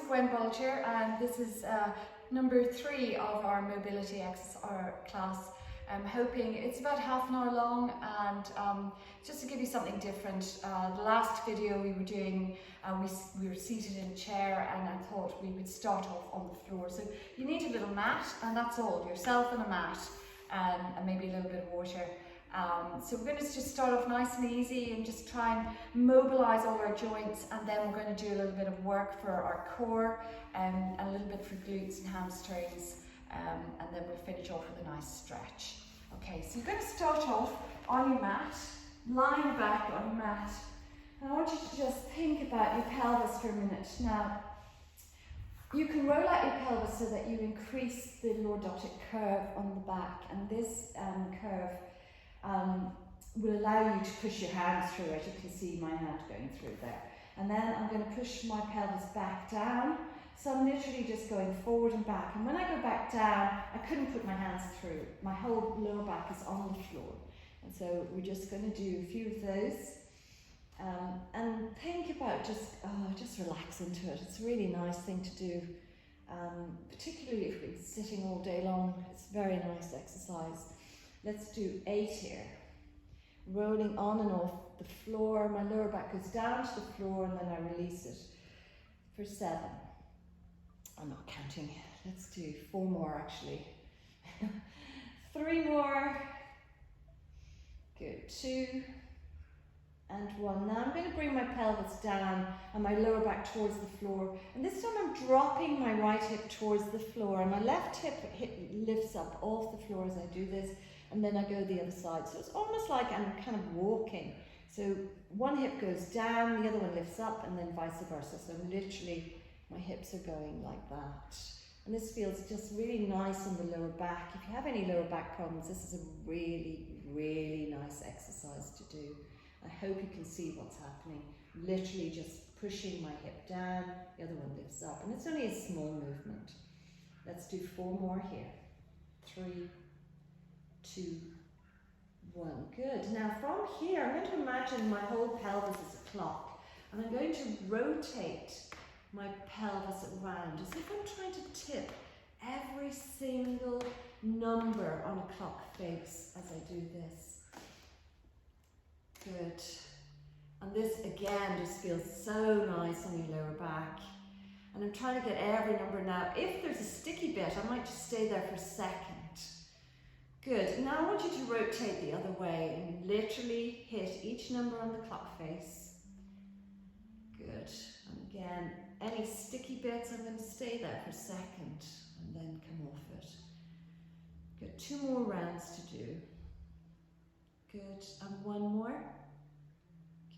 Gwen Bolger, and this is number 3 of our mobility class. I'm hoping it's about half an hour long, and just to give you something different. The last video we were doing, we were seated in a chair, and I thought we would start off on the floor. So you need a little mat, and that's all, yourself and a mat, and maybe a little bit of water. So we're going to just start off nice and easy and just try and mobilize all our joints, and then we're going to do a little bit of work for our core and a little bit for glutes and hamstrings, and then we'll finish off with a nice stretch. Okay, so you're going to start off on your mat, lying back on your mat, and I want you to just think about your pelvis for a minute. Now, you can roll out your pelvis so that you increase the lordotic curve on the back, and this curve will allow you to push your hands through it. You can see my hand going through there. And then I'm going to push my pelvis back down. So I'm literally just going forward and back. And when I go back down, I couldn't put my hands through. My whole lower back is on the floor. And so we're just going to do a few of those. And think about just relax into it. It's a really nice thing to do. Particularly if you've been sitting all day long. It's a very nice exercise. Let's do 8 here. Rolling on and off the floor. My lower back goes down to the floor, and then I release it for 7. I'm not counting. Let's do 4 more actually. 3 more. Good. 2 and 1. Now I'm going to bring my pelvis down and my lower back towards the floor. And this time I'm dropping my right hip towards the floor, and my left hip lifts up off the floor as I do this. And then I go the other side. So it's almost like I'm kind of walking. So one hip goes down, the other one lifts up, and then vice versa. So literally my hips are going like that. And this feels just really nice on the lower back. If you have any lower back problems, this is a really, really nice exercise to do. I hope you can see what's happening. Literally just pushing my hip down, the other one lifts up. And it's only a small movement. Let's do 4 more here. 3, 2, 1. Good. Now from here, I'm going to imagine my whole pelvis is a clock, and I'm going to rotate my pelvis around as if I'm trying to tip every single number on a clock face as I do this. Good. And this again just feels so nice on your lower back. And I'm trying to get every number now. If there's a sticky bit, I might just stay there for a second. Good. Now I want you to rotate the other way and literally hit each number on the clock face. Good. And again, any sticky bits, I'm going to stay there for a second and then come off it. Good. 2 more rounds to do. Good. And 1 more.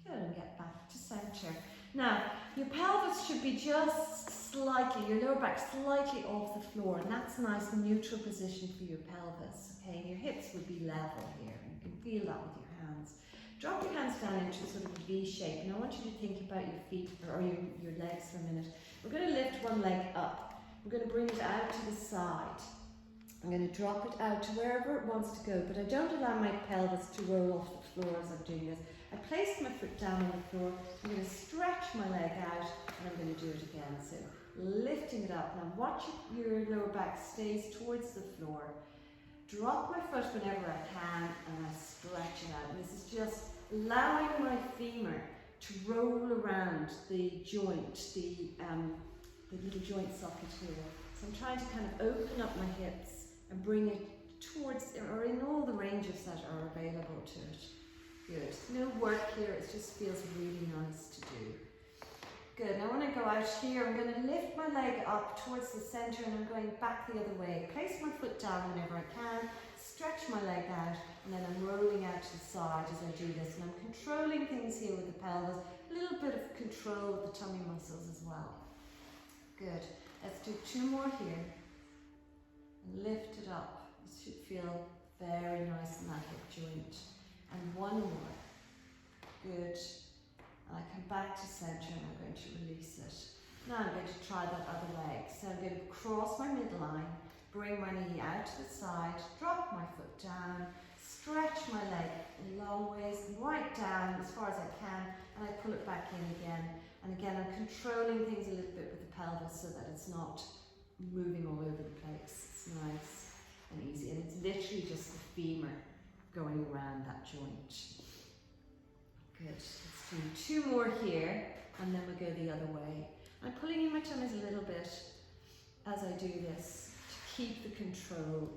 Good. And get back to center. Now, your pelvis should be just slightly, your lower back slightly off the floor, and that's a nice neutral position for your pelvis. Okay, your hips would be level here. You can feel that with your hands. Drop your hands down into sort of a V shape, and I want you to think about your feet or your legs for a minute. We're going to lift one leg up. We're going to bring it out to the side. I'm going to drop it out to wherever it wants to go, but I don't allow my pelvis to roll off the floor as I'm doing this. I place my foot down on the floor. I'm going to stretch my leg out, and I'm going to do it again. So lifting it up. Now watch your lower back stays towards the floor. Drop my foot whenever I can, and I stretch it out. And this is just allowing my femur to roll around the joint, the little joint socket here. So I'm trying to kind of open up my hips and bring it towards, or in all the ranges that are available to it. Good. No work here, it just feels really nice to do. Good. Now when I go out here, I'm going to lift my leg up towards the center, and I'm going back the other way. Place my foot down whenever I can, stretch my leg out, and then I'm rolling out to the side as I do this. And I'm controlling things here with the pelvis, a little bit of control with the tummy muscles as well. Good. Let's do 2 more here. And lift it up. This should feel very nice in that hip joint. And 1 more. Good. And I come back to center, and I'm going to release it. Now I'm going to try that other leg. So I'm going to cross my midline, bring my knee out to the side, drop my foot down, stretch my leg a long ways, right down as far as I can, and I pull it back in again. And again, I'm controlling things a little bit with the pelvis so that it's not moving all over the place. It's nice and easy, and it's literally just the femur going around that joint. Good. Let's do 2 more here, and then we'll go the other way. I'm pulling in my tummies a little bit as I do this to keep the control.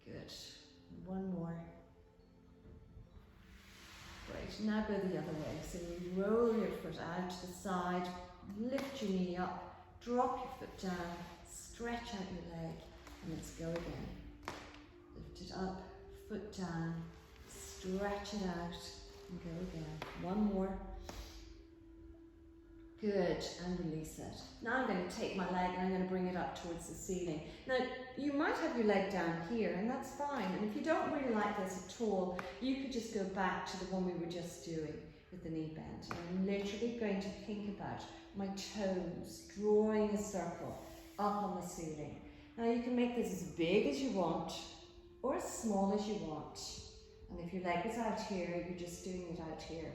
Good. 1 more. Great. Now go the other way. So you roll your foot out to the side, lift your knee up, drop your foot down, stretch out your leg, and let's go again. Lift it up, foot down, stretch it out, and go again. 1 more. Good, and release it. Now I'm going to take my leg and I'm going to bring it up towards the ceiling. Now, you might have your leg down here, and that's fine. And if you don't really like this at all, you could just go back to the one we were just doing with the knee bend. And I'm literally going to think about my toes, drawing a circle up on the ceiling. Now you can make this as big as you want, or as small as you want. And if your leg is out here, you're just doing it out here,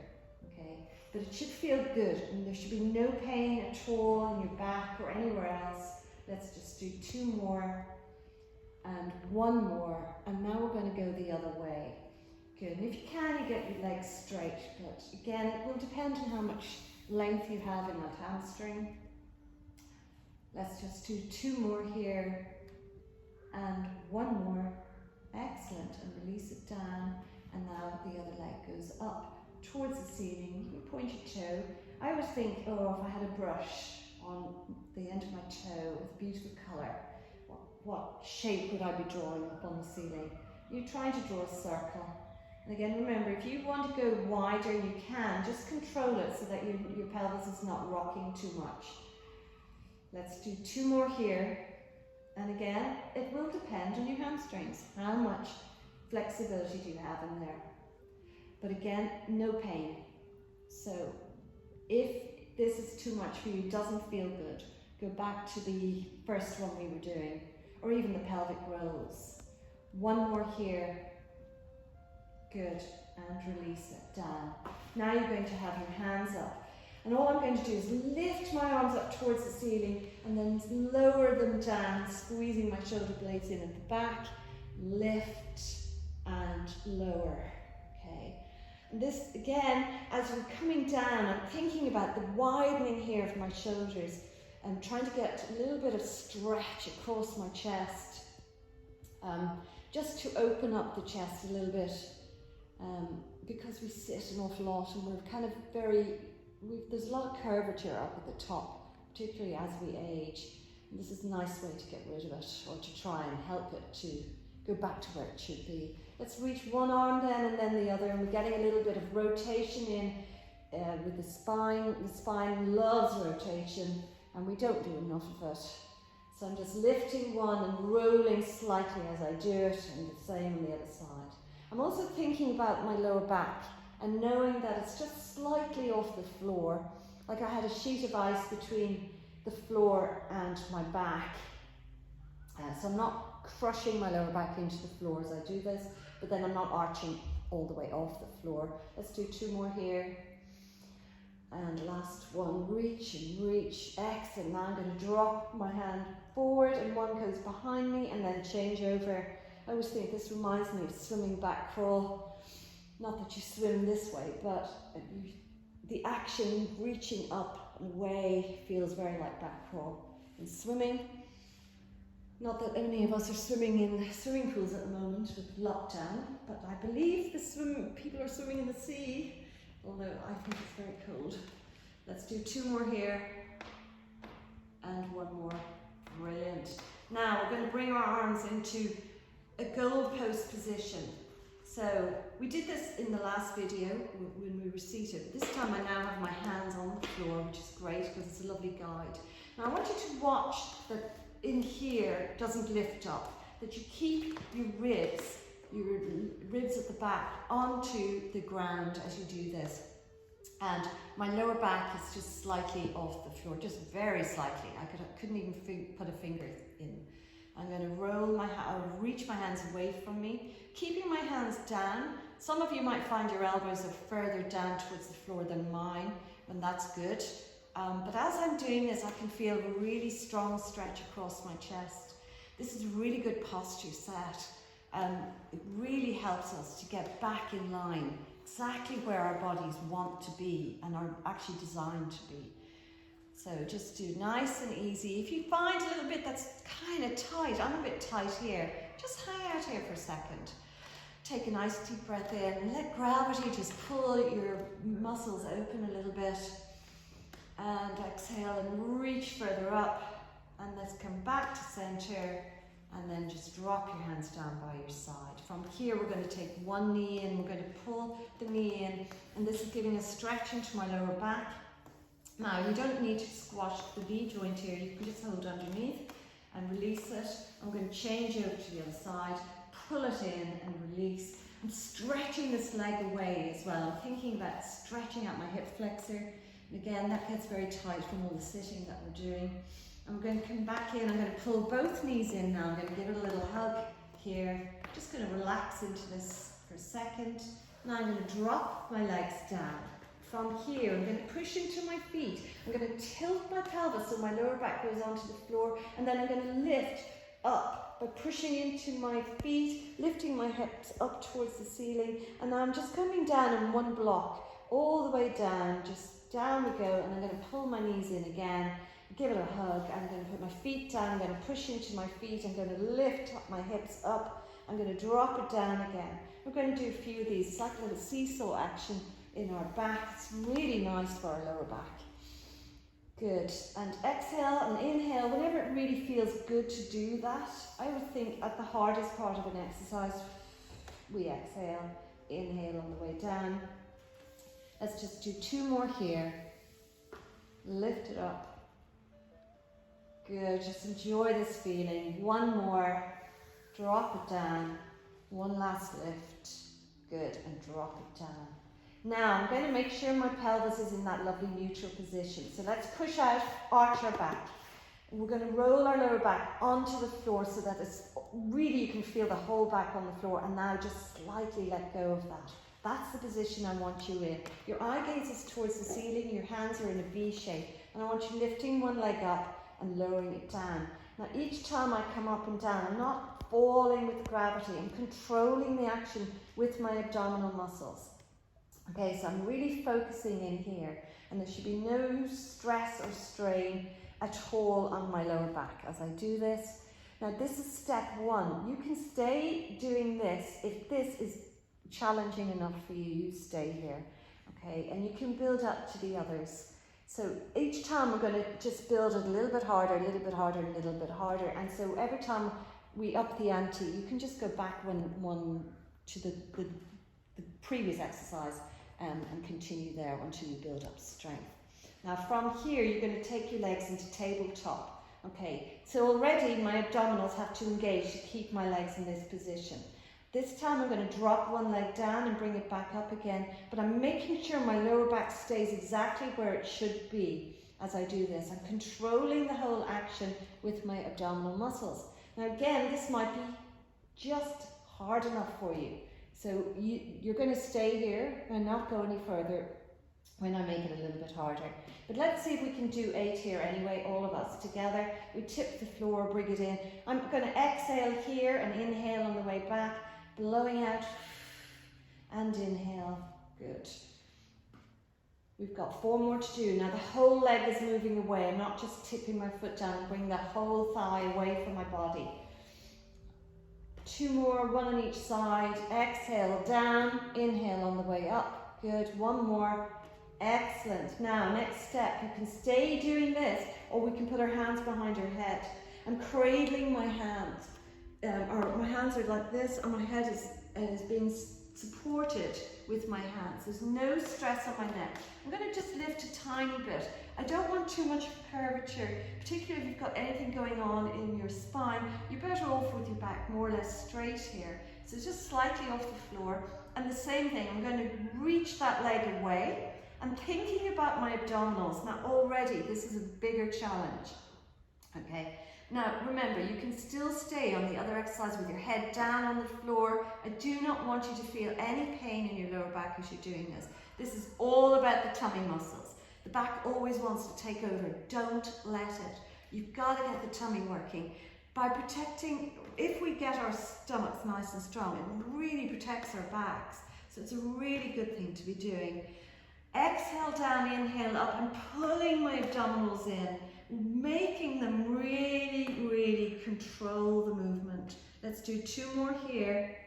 okay? But it should feel good, and there should be no pain at all in your back or anywhere else. Let's just do 2 more, and 1 more, and now we're going to go the other way. Good, and if you can, you get your legs straight, but again, it will depend on how much length you have in that hamstring. Let's just do 2 more here, and 1 more. Excellent, and release it down, and now the other leg goes up towards the ceiling. You can point your toe. I always think, oh, if I had a brush on the end of my toe with beautiful colour, what shape would I be drawing up on the ceiling? You're trying to draw a circle. And again, remember, if you want to go wider, you can. Just control it so that your pelvis is not rocking too much. Let's do 2 more here. And again, it will depend on your hamstrings. How much flexibility do you have in there? But again, no pain. So if this is too much for you, doesn't feel good, go back to the first one we were doing, or even the pelvic rolls. 1 more here. Good, and release it down. Now you're going to have your hands up. And all I'm going to do is lift my arms up towards the ceiling and then lower them down, squeezing my shoulder blades in at the back. Lift and lower, okay? And this, again, as we're coming down, I'm thinking about the widening here of my shoulders and trying to get a little bit of stretch across my chest, just to open up the chest a little bit, because we sit an awful lot and we're kind of there's a lot of curvature up at the top, particularly as we age. And this is a nice way to get rid of it, or to try and help it to go back to where it should be. Let's reach one arm then and then the other, and we're getting a little bit of rotation in with the spine. The spine loves rotation, and we don't do enough of it. So I'm just lifting one and rolling slightly as I do it, and the same on the other side. I'm also thinking about my lower back and knowing that it's just slightly off the floor, like I had a sheet of ice between the floor and my back. So I'm not crushing my lower back into the floor as I do this, but then I'm not arching all the way off the floor. Let's do 2 more here. And last one, reach and reach. Excellent. Now I'm going to drop my hand forward and one goes behind me and then change over. I always think this reminds me of swimming back crawl. Not that you swim this way, but the action reaching up and away feels very like back crawl. And swimming, not that any of us are swimming in swimming pools at the moment with lockdown, but I believe people are swimming in the sea, although I think it's very cold. Let's do 2 more here, and 1 more. Brilliant. Now we're going to bring our arms into a goalpost position. So we did this in the last video when we were seated. This time I now have my hands on the floor, which is great because it's a lovely guide. Now I want you to watch that in here doesn't lift up, that you keep your ribs at the back onto the ground as you do this. And my lower back is just slightly off the floor, just very slightly. I couldn't even put a finger in. I'm going to reach my hands away from me, keeping my hands down. Some of you might find your elbows are further down towards the floor than mine. and that's good. But as I'm doing this, I can feel a really strong stretch across my chest. This is a really good posture set. It really helps us to get back in line, exactly where our bodies want to be and are actually designed to be. So just do nice and easy. If you find a little bit that's kind of tight, I'm a bit tight here, just hang out here for a second. Take a nice deep breath in and let gravity just pull your muscles open a little bit. And exhale and reach further up. And let's come back to center and then just drop your hands down by your side. From here, we're going to take one knee in. We're going to pull the knee in, and this is giving a stretch into my lower back. Now, you don't need to squash the knee joint here. You can just hold underneath and release it. I'm going to change over to the other side, pull it in and release. I'm stretching this leg away as well. I'm thinking about stretching out my hip flexor. And again, that gets very tight from all the sitting that we're doing. I'm going to come back in. I'm going to pull both knees in now. I'm going to give it a little hug here. Just going to relax into this for a second. Now I'm going to drop my legs down. From here, I'm going to push into my feet. I'm going to tilt my pelvis so my lower back goes onto the floor. And then I'm going to lift up by pushing into my feet, lifting my hips up towards the ceiling. And now I'm just coming down in one block, all the way down. Just down we go. And I'm going to pull my knees in again. Give it a hug. I'm going to put my feet down. I'm going to push into my feet. I'm going to lift up my hips up. I'm going to drop it down again. We're going to do a few of these. It's like a little seesaw action in our back. It's really nice for our lower back. Good. And exhale and inhale. Whenever it really feels good to do that, I would think at the hardest part of an exercise, we exhale, inhale on the way down. Let's just do two more here. Lift it up. Good, just enjoy this feeling. One more, drop it down. One last lift. Good, and drop it down. Now I'm going to make sure my pelvis is in that lovely neutral position. So let's push out, arch our back. We're going to roll our lower back onto the floor so that it's really, you can feel the whole back on the floor, and now just slightly let go of that. That's the position I want you in. Your eye gaze is towards the ceiling, your hands are in a V shape, and I want you lifting one leg up and lowering it down. Now each time I come up and down, I'm not falling with gravity, I'm controlling the action with my abdominal muscles. Okay, so I'm really focusing in here, and there should be no stress or strain at all on my lower back as I do this. Now this is step one. You can stay doing this. If this is challenging enough for you, you stay here. Okay, and you can build up to the others. So each time we're going to just build it a little bit harder, a little bit harder, a little bit harder. And so every time we up the ante, you can just go back one to the previous exercise and continue there until you build up strength. Now from here, you're going to take your legs into tabletop. Okay, so already my abdominals have to engage to keep my legs in this position. This time I'm going to drop one leg down and bring it back up again, but I'm making sure my lower back stays exactly where it should be as I do this. I'm controlling the whole action with my abdominal muscles. Now again, this might be just hard enough for you. So you're going to stay here and not go any further when I make it a little bit harder. But let's see if we can do 8 here anyway, all of us together. We tip the floor, bring it in. I'm going to exhale here and inhale on the way back. Blowing out and inhale. Good. We've got 4 more to do. Now the whole leg is moving away. I'm not just tipping my foot down and bring the whole thigh away from my body. 2 more, one on each side. Exhale down, inhale on the way up. Good. 1 more. Excellent. Now next step, you can stay doing this, or we can put our hands behind our head. I'm cradling my hands. Or my hands are like this, and my head is being supported with my hands. There's no stress on my neck. I'm going to just lift a tiny bit. I don't want too much curvature, particularly if you've got anything going on in your spine. You're better off with your back more or less straight here. So just slightly off the floor. And the same thing, I'm going to reach that leg away. I'm thinking about my abdominals. Now already this is a bigger challenge. Okay. Now remember, you can still stay on the other exercise with your head down on the floor. I do not want you to feel any pain in your lower back as you're doing this. This is all about the tummy muscles. The back always wants to take over. Don't let it. You've got to get the tummy working. By protecting, if we get our stomachs nice and strong, it really protects our backs. So it's a really good thing to be doing. Exhale down, inhale up, and pulling my abdominals in, making them really, really control the movement. Let's do 2 more here.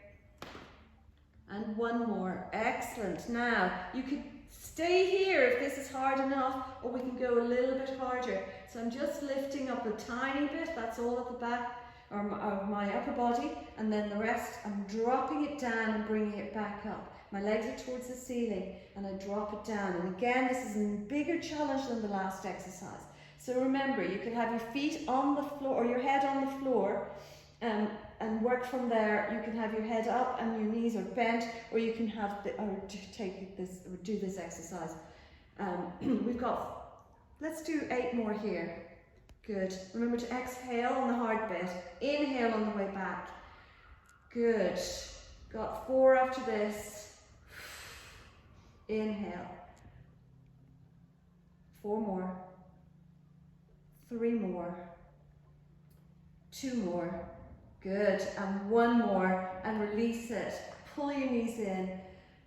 And 1 more. Excellent. Now, you could stay here if this is hard enough, or we can go a little bit harder. So I'm just lifting up a tiny bit, that's all at the back of my upper body, and then the rest, I'm dropping it down and bringing it back up. My legs are towards the ceiling, and I drop it down. And again, this is a bigger challenge than the last exercise. So remember, you can have your feet on the floor, or your head on the floor, and work from there. You can have your head up and your knees are bent, or you can have do this exercise. We've got, let's do 8 more here. Good. Remember to exhale on the hard bit, inhale on the way back. Good. Got 4 after this. Inhale. 4 more. 3 more. 2 more. Good, and 1 more, and release it. Pull your knees in,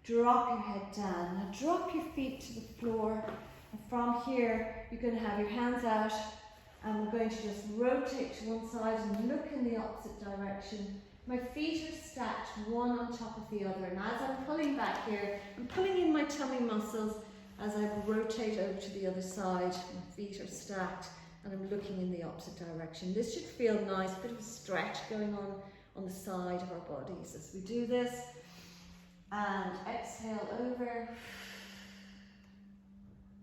drop your head down. Now drop your feet to the floor, and from here, you're going to have your hands out, and we're going to just rotate to one side and look in the opposite direction. My feet are stacked one on top of the other, and as I'm pulling back here, I'm pulling in my tummy muscles as I rotate over to the other side. My feet are stacked, and I'm looking in the opposite direction. This should feel nice, a bit of a stretch going on the side of our bodies as we do this. And exhale over.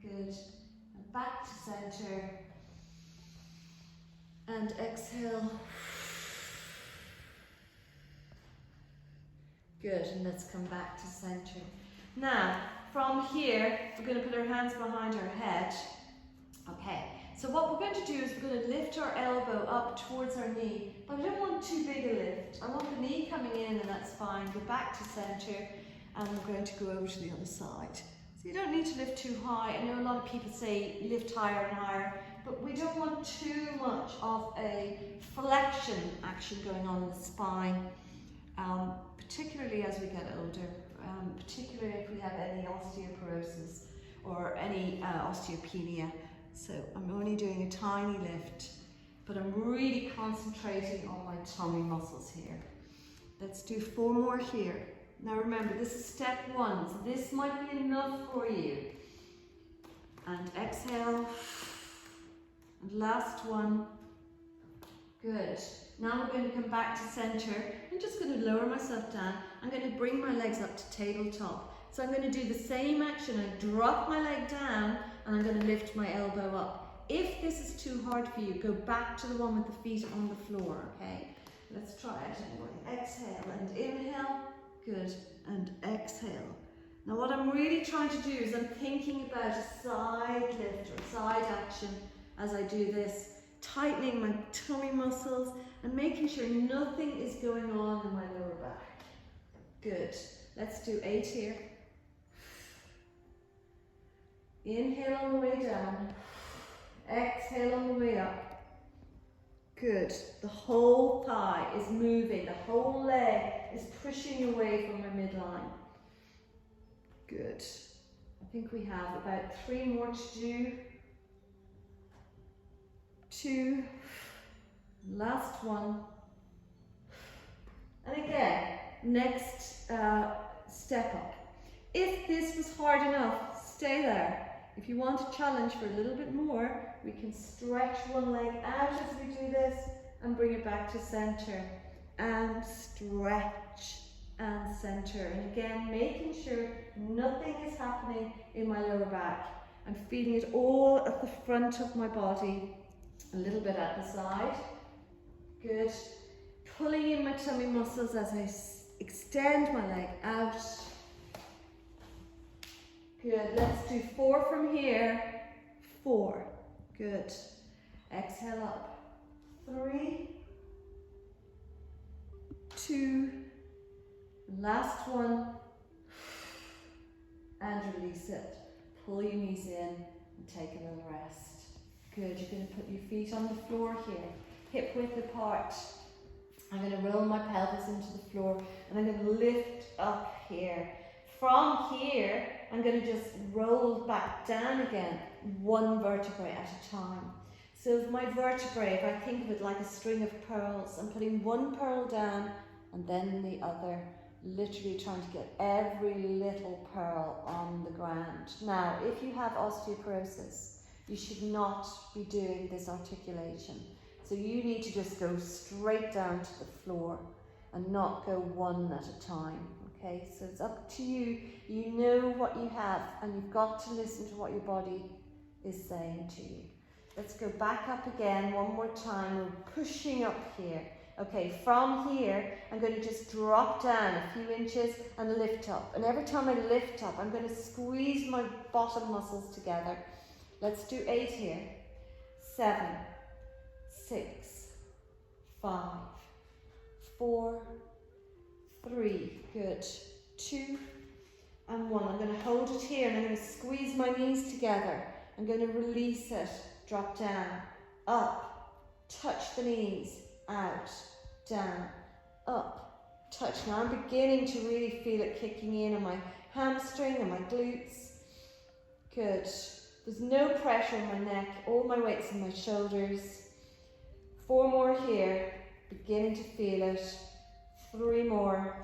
Good. And back to center. And exhale. Good, and let's come back to center. Now, from here, we're going to put our hands behind our head. Okay. So what we're going to do is we're going to lift our elbow up towards our knee, but I don't want too big a lift. I want the knee coming in, and that's fine. Go back to center, and we're going to go over to the other side. So you don't need to lift too high. I know a lot of people say lift higher and higher, but we don't want too much of a flexion action going on in the spine, particularly as we get older, particularly if we have any osteoporosis or any osteopenia. So I'm only doing a tiny lift, but I'm really concentrating on my tummy muscles here. Let's do 4 more here. Now remember, this is step 1, so this might be enough for you. And exhale. And last one. Good. Now we're going to come back to center. I'm just going to lower myself down. I'm going to bring my legs up to tabletop. So I'm going to do the same action. I drop my leg down, and I'm going to lift my elbow up. If this is too hard for you, go back to the one with the feet on the floor, okay? Let's try it anyway. Exhale and inhale. Good. And exhale. Now what I'm really trying to do is I'm thinking about a side lift or side action as I do this, tightening my tummy muscles and making sure nothing is going on in my lower back. Good. Let's do 8 here. Inhale on the way down. Exhale on the way up. Good. The whole thigh is moving. The whole leg is pushing away from my midline. Good. I think we have about 3 more to do. 2. Last one. And again, next step up. If this was hard enough, stay there. If you want to challenge for a little bit more, we can stretch one leg out as we do this and bring it back to center. And stretch and center. And again, making sure nothing is happening in my lower back. I'm feeling it all at the front of my body, a little bit at the side. Good. Pulling in my tummy muscles as I extend my leg out. Good. Let's do 4 from here. 4. Good. Exhale up. 3. 2. Last one. And release it. Pull your knees in. take a little rest. Good, you're going to put your feet on the floor here, hip width apart. I'm going to roll my pelvis into the floor and I'm going to lift up here. From here, I'm going to just roll back down again, one vertebrae at a time. So if my vertebrae, if I think of it like a string of pearls, I'm putting one pearl down and then the other, literally trying to get every little pearl on the ground. Now, if you have osteoporosis, you should not be doing this articulation. So you need to just go straight down to the floor and not go one at a time. Okay, so it's up to you. You know what you have and you've got to listen to what your body is saying to you. Let's go back up again one more time. We're pushing up here. Okay, from here, I'm going to just drop down a few inches and lift up. And every time I lift up, I'm going to squeeze my bottom muscles together. Let's do 8 here. 7, 6, 5, 4, 3, good, 2 and 1. I'm going to hold it here and I'm going to squeeze my knees together. I'm going to release it, drop down, up, touch the knees, out, down, up, touch. Now I'm beginning to really feel it kicking in on my hamstring and my glutes. Good. There's no pressure on my neck, all my weight's in my shoulders. 4 more here, beginning to feel it. 3 more,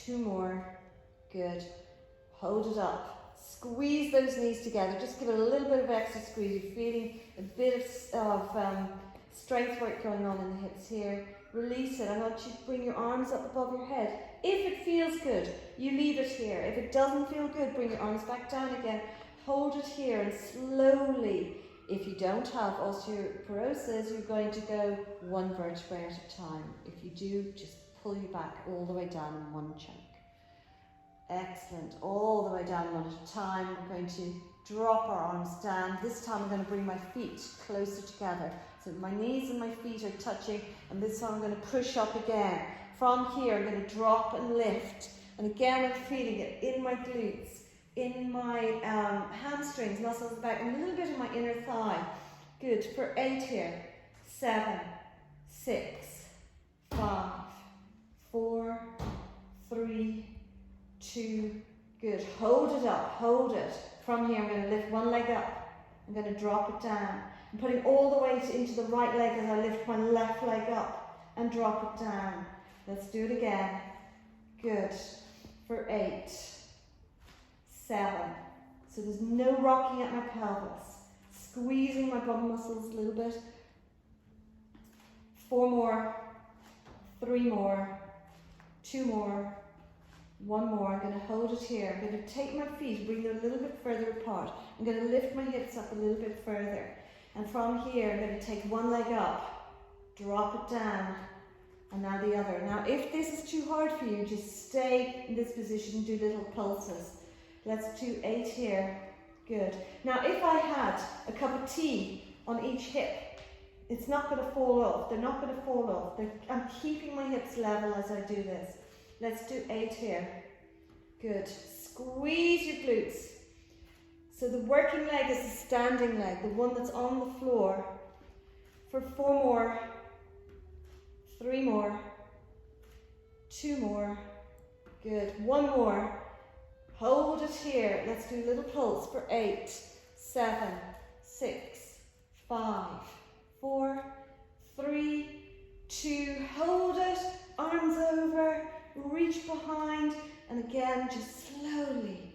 2 more, good. Hold it up, squeeze those knees together, just give it a little bit of extra squeeze. You're feeling a bit of strength work going on in the hips here. Release it. I want you to bring your arms up above your head. If it feels good, you leave it here. If it doesn't feel good, bring your arms back down again. Hold it here and slowly, if you don't have osteoporosis, you're going to go one vertebrae at a time. If you do, just pull you back all the way down in one chunk. Excellent. All the way down one at a time. We're going to drop our arms down. This time I'm going to bring my feet closer together. So my knees and my feet are touching, and this time I'm going to push up again. From here I'm going to drop and lift. And again I'm feeling it in my glutes, in my hamstrings, muscles back, and a little bit in my inner thigh. Good. For 8 here. 7, 6, 5, 4, 3, 2. Good. Hold it up. Hold it. From here I'm going to lift one leg up. I'm going to drop it down. I'm putting all the weight into the right leg as I lift my left leg up and drop it down. Let's do it again. Good. For 8, 7. So there's no rocking at my pelvis. Squeezing my bum muscles a little bit. 4 more. 3 more. 2 more. 1 more. I'm going to hold it here. I'm going to take my feet, bring them a little bit further apart. I'm going to lift my hips up a little bit further. And from here, I'm going to take one leg up, drop it down, and now the other. Now, if this is too hard for you, just stay in this position and do little pulses. Let's do 8 here. Good. Now, if I had a cup of tea on each hip, it's not going to fall off. They're not going to fall off. I'm keeping my hips level as I do this. Let's do 8 here. Good. Squeeze your glutes. So the working leg is the standing leg, the one that's on the floor. For 4 more, 3 more, 2 more. Good. 1 more. Hold it here. Let's do a little pulse for 8, 7, 6, 5, 4, 3, 2. Hold it. Arms over. Reach behind. And again, just slowly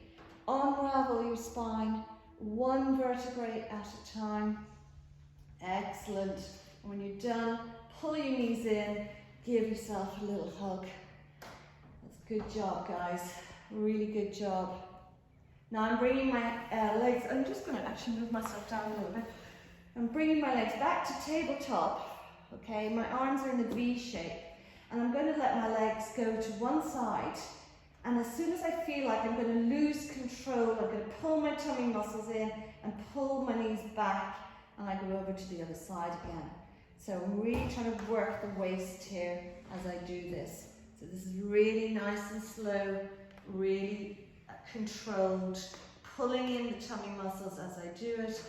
unravel your spine, one vertebrae at a time. Excellent. And when you're done, pull your knees in, give yourself a little hug. That's a good job, guys. Really good job. Now I'm bringing my legs, I'm just going to actually move myself down a little bit. I'm bringing my legs back to tabletop. Okay, my arms are in the V shape. And I'm going to let my legs go to one side. And as soon as I feel like I'm going to lose control, I'm going to pull my tummy muscles in and pull my knees back, and I go over to the other side again. So I'm really trying to work the waist here as I do this. So this is really nice and slow, really controlled pulling in the tummy muscles as I do it,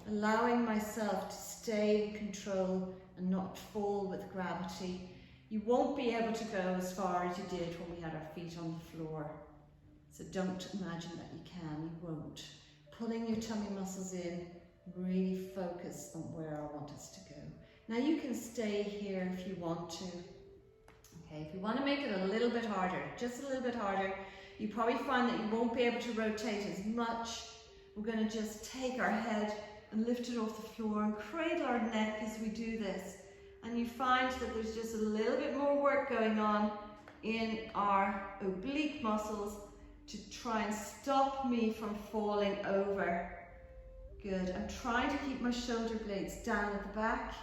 allowing myself to stay in control and not fall with gravity. You won't be able to go as far as you did when we had our feet on the floor. So don't imagine that you can, you won't. Pulling your tummy muscles in, really focus on where I want us to go. Now you can stay here if you want to. Okay, if you want to make it a little bit harder, just a little bit harder, you probably find that you won't be able to rotate as much. We're going to just take our head and lift it off the floor and cradle our neck as we do this. And you find that there's just a little bit more work going on in our oblique muscles to try and stop me from falling over. Good. I'm trying to keep my shoulder blades down at the back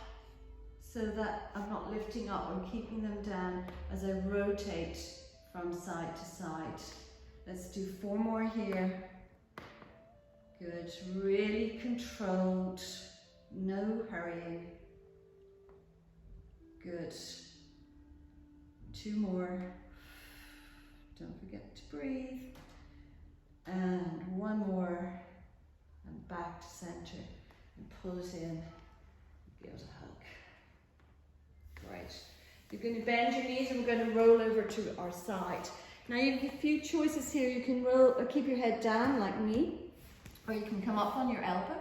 so that I'm not lifting up. I'm keeping them down as I rotate from side to side. Let's do 4 more here. Good. Really controlled. No hurrying. Good. 2 more. Don't forget to breathe. And 1 more. And back to center. And pull it in. Give it a hug. Great. You're going to bend your knees and we're going to roll over to our side. Now you have a few choices here. You can roll or keep your head down like me. Or you can come up on your elbow.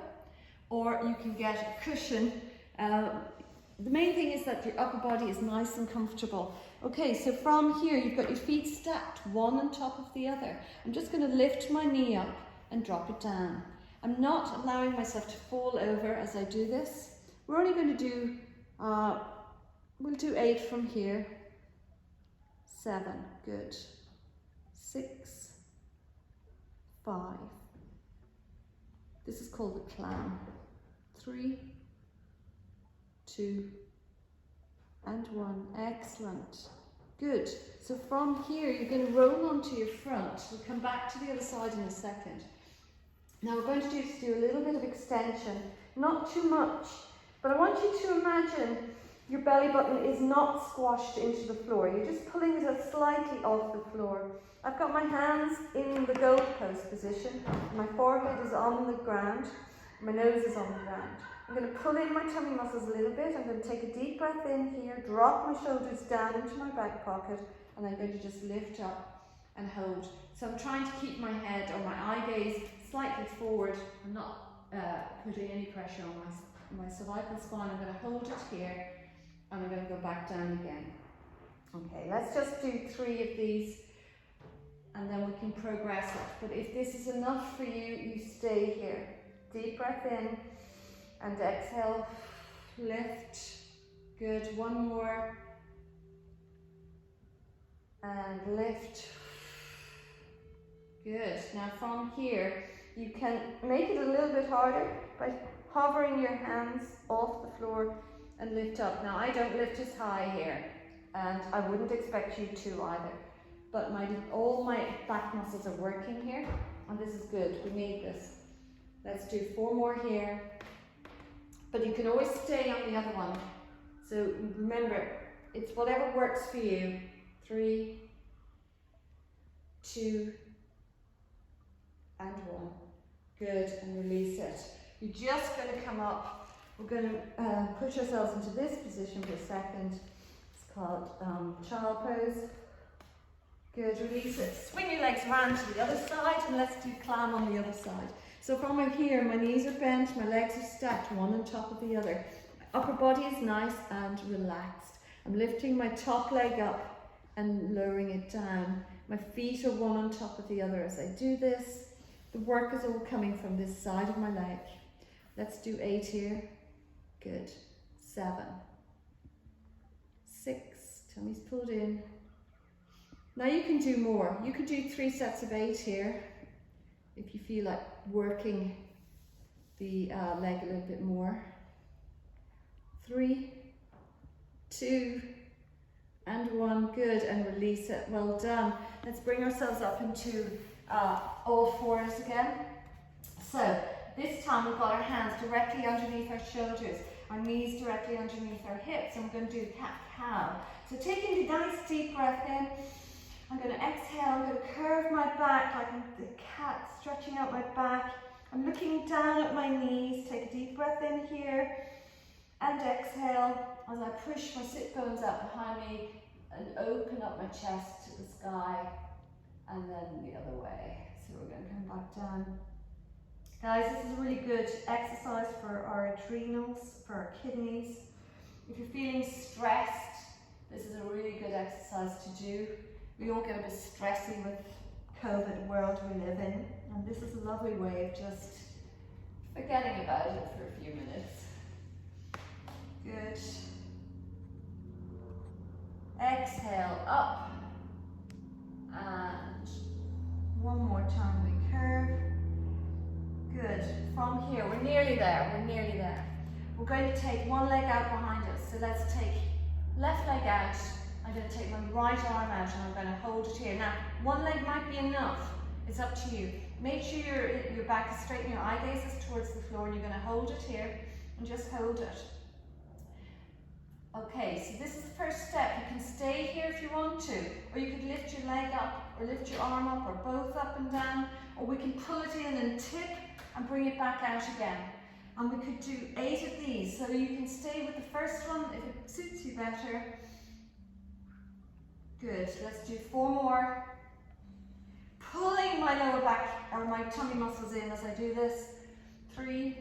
Or you can get a cushion. The main thing is that your upper body is nice and comfortable. Okay, so from here you've got your feet stacked, one on top of the other. I'm just going to lift my knee up and drop it down. I'm not allowing myself to fall over as I do this. We're only going to do, we'll do 8 from here. 7, good. 6, 5. This is called the clam. 3, 2, and 1. Excellent. Good. So from here, you're going to roll onto your front. We'll come back to the other side in a second. Now we're going to do a little bit of extension. Not too much, but I want you to imagine your belly button is not squashed into the floor. You're just pulling it up slightly off the floor. I've got my hands in the goalpost position. My forehead is on the ground. My nose is on the ground. I'm going to pull in my tummy muscles a little bit. I'm going to take a deep breath in here, drop my shoulders down into my back pocket, and I'm going to just lift up and hold. So I'm trying to keep my head or my eye gaze slightly forward. I'm not putting any pressure on my cervical spine. I'm going to hold it here, and I'm going to go back down again. Okay, let's just do 3 of these, and then we can progress it. But if this is enough for you, you stay here. Deep breath in. And exhale, lift, good, 1 more, and lift, good. Now from here, you can make it a little bit harder by hovering your hands off the floor and lift up. Now I don't lift as high here, and I wouldn't expect you to either, but all my back muscles are working here, and this is good, we need this. Let's do 4 more here. But you can always stay on the other one. So remember, it's whatever works for you. 3, 2, and 1. Good, and release it. You're just going to come up. We're going to push ourselves into this position for a second. It's called child pose. Good, release it. Swing your legs around to the other side, and let's do clam on the other side. So from here, my knees are bent, my legs are stacked, one on top of the other. My upper body is nice and relaxed. I'm lifting my top leg up and lowering it down. My feet are one on top of the other as I do this. The work is all coming from this side of my leg. Let's do 8 here. Good. 7, 6, tummy's pulled in. Now you can do more. You could do 3 sets of 8 here if you feel like working the leg a little bit more. 3, 2, and 1. Good, and release it. Well done. Let's bring ourselves up into all 4s again. So this time we've got our hands directly underneath our shoulders, our knees directly underneath our hips, and we're going to do cat-cow. So taking a nice deep breath in, I'm going to exhale, I'm going to curve my back like I'm the cat, stretching out my back. I'm looking down at my knees, take a deep breath in here, and exhale as I push my sit bones out behind me and open up my chest to the sky, and then the other way. So we're going to come back down. Guys, this is a really good exercise for our adrenals, for our kidneys. If you're feeling stressed, this is a really good exercise to do. We all get a bit stressy with COVID world we live in, and this is a lovely way of just forgetting about it for a few minutes. Good. Exhale up, and one more time we curve. Good. From here, we're nearly there, we're nearly there. We're going to take one leg out behind us, so let's take left leg out. I'm going to take my right arm out and I'm going to hold it here. Now, one leg might be enough, it's up to you. Make sure your back is straight and your eye gaze is towards the floor, and you're going to hold it here and just hold it. Okay, so this is the first step. You can stay here if you want to, or you could lift your leg up or lift your arm up, or both up and down, or we can pull it in and tip and bring it back out again. And we could do 8 of these, so you can stay with the first one if it suits you better. Good, let's do 4 more. Pulling my lower back or my tummy muscles in as I do this. 3,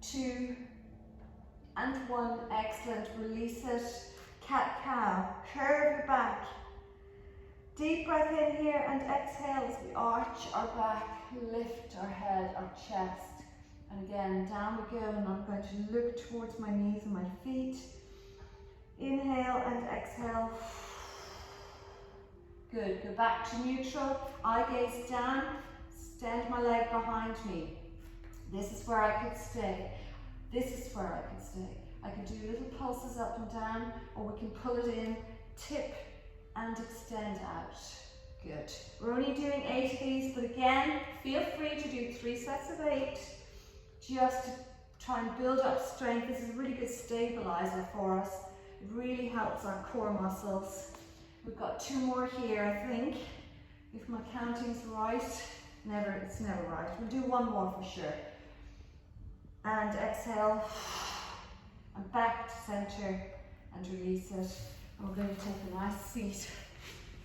2, and 1. Excellent, release it. Cat-cow, curve your back. Deep breath in here and exhale as we arch our back, lift our head, our chest. And again, down we go, and I'm going to look towards my knees and my feet. Inhale and exhale. Good, go back to neutral, eye gaze down, extend my leg behind me. This is where I could stay. This is where I could stay. I could do little pulses up and down, or we can pull it in, tip and extend out. Good. We're only doing 8 of these, but again, feel free to do 3 sets of 8, just to try and build up strength. This is a really good stabilizer for us. It really helps our core muscles. We've got 2 more here, I think, if my counting's right. It's never right. We'll do 1 more for sure. And exhale, and back to center, and release it. And we're going to take a nice seat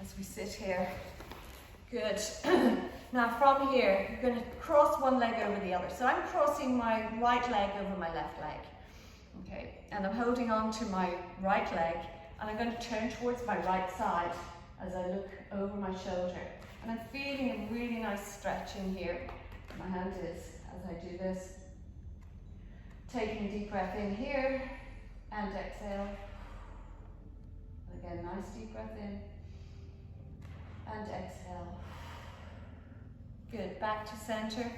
as we sit here. Good. Now from here, you're going to cross one leg over the other. So I'm crossing my right leg over my left leg. Okay, and I'm holding on to my right leg, and I'm going to turn towards my right side as I look over my shoulder. And I'm feeling a really nice stretch in here. My hand is, as I do this. Taking a deep breath in here, and exhale. Again, nice deep breath in, and exhale. Good, back to center,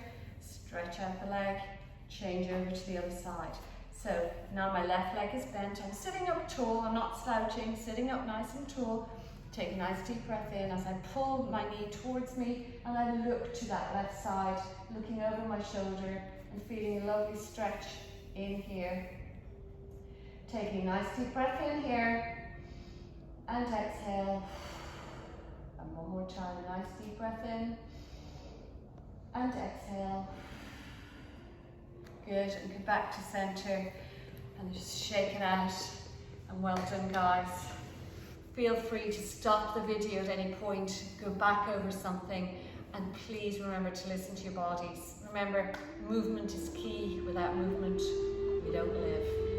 stretch out the leg, change over to the other side. So now my left leg is bent, I'm sitting up tall, I'm not slouching, sitting up nice and tall. Take a nice deep breath in as I pull my knee towards me, and I look to that left side, looking over my shoulder and feeling a lovely stretch in here. Taking a nice deep breath in here, and exhale. And one more time, a nice deep breath in, and exhale. Good, and go back to center, and just shake it out. And well done, guys. Feel free to stop the video at any point, go back over something, and please remember to listen to your bodies. Remember, movement is key. Without movement, we don't live.